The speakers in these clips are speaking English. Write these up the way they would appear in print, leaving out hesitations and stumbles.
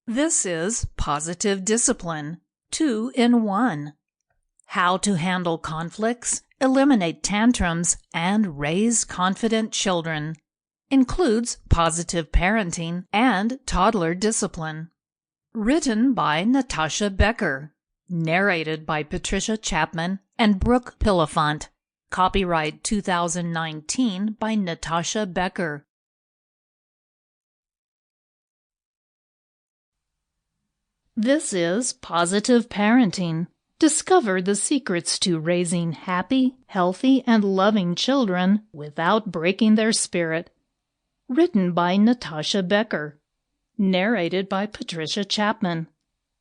This is Positive Discipline 2 in 1. How to handle conflicts, eliminate tantrums, and raise confident children. Includes positive parenting and toddler discipline. Written by Natasha Becker. Narrated by Patricia Chapman and Brooke Pillifant. Copyright 2019 by Natasha Becker. This is Positive Parenting. Discover the secrets to raising happy, healthy, and loving children without breaking their spirit. Written by Natasha Becker. Narrated by Patricia Chapman.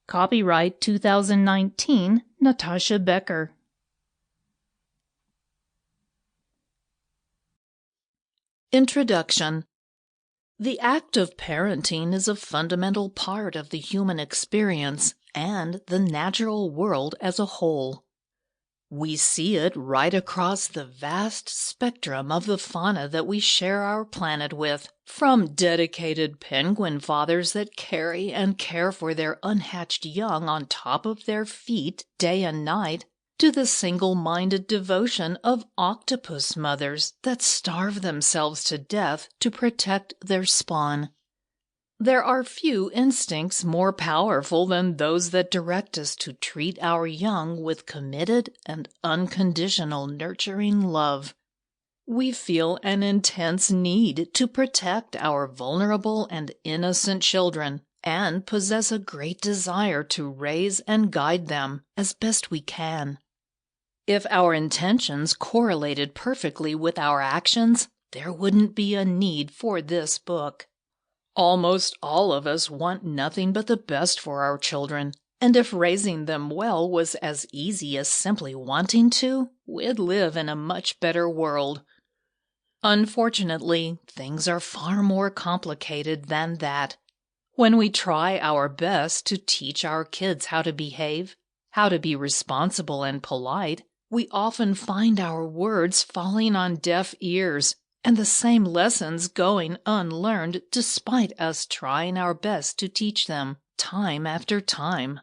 Copyright 2019, Natasha Becker. Introduction. The act of parenting is a fundamental part of the human experience and the natural world as a whole. We see it right across the vast spectrum of the fauna that we share our planet with, from dedicated penguin fathers that carry and care for their unhatched young on top of their feet day and night, to the single-minded devotion of octopus mothers that starve themselves to death to protect their spawn. There are few instincts more powerful than those that direct us to treat our young with committed and unconditional nurturing love. We feel an intense need to protect our vulnerable and innocent children, and possess a great desire to raise and guide them as best we can. If our intentions correlated perfectly with our actions, there wouldn't be a need for this book. Almost all of us want nothing but the best for our children, and if raising them well was as easy as simply wanting to, we'd live in a much better world. Unfortunately, things are far more complicated than that. When we try our best to teach our kids how to behave, how to be responsible and polite, we often find our words falling on deaf ears and the same lessons going unlearned despite us trying our best to teach them time after time.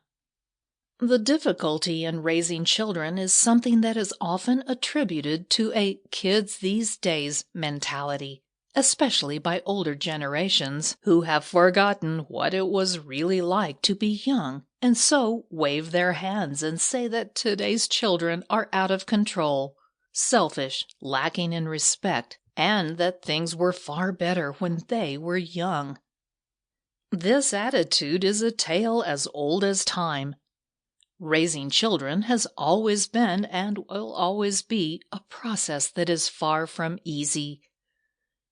The difficulty in raising children is something that is often attributed to a kids these days mentality, especially by older generations who have forgotten what it was really like to be young, and so wave their hands and say that today's children are out of control, selfish, lacking in respect, and that things were far better when they were young. This attitude is a tale as old as time. Raising children has always been and will always be a process that is far from easy.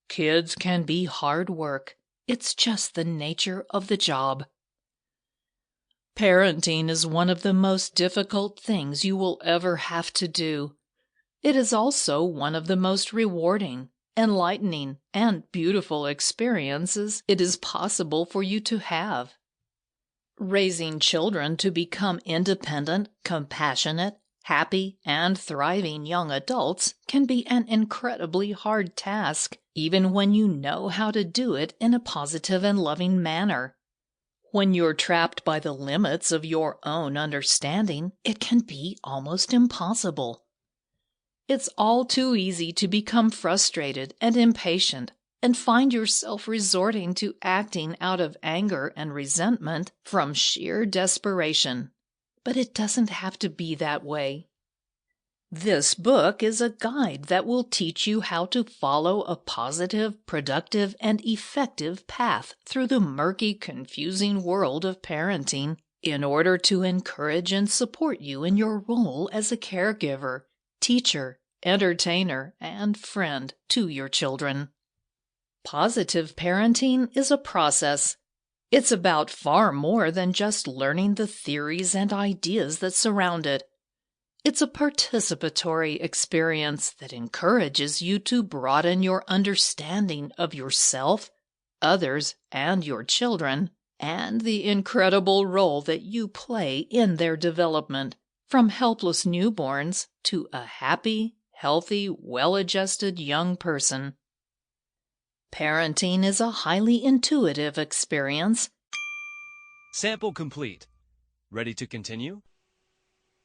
Kids can be hard work. It's just the nature of the job. Parenting is one of the most difficult things you will ever have to do. It is also one of the most rewarding, enlightening, and beautiful experiences it is possible for you to have. Raising children to become independent, compassionate, happy, and thriving young adults can be an incredibly hard task, even when you know how to do it in a positive and loving manner. When you're trapped by the limits of your own understanding, it can be almost impossible. It's all too easy to become frustrated and impatient and find yourself resorting to acting out of anger and resentment from sheer desperation. But it doesn't have to be that way. This book is a guide that will teach you how to follow a positive, productive, and effective path through the murky, confusing world of parenting in order to encourage and support you in your role as a caregiver, teacher, entertainer, and friend to your children. Positive parenting is a process. It's about far more than just learning the theories and ideas that surround it. It's a participatory experience that encourages you to broaden your understanding of yourself, others, and your children, and the incredible role that you play in their development, from helpless newborns to a happy, healthy, well-adjusted young person. Parenting is a highly intuitive experience Sample complete. Ready to continue?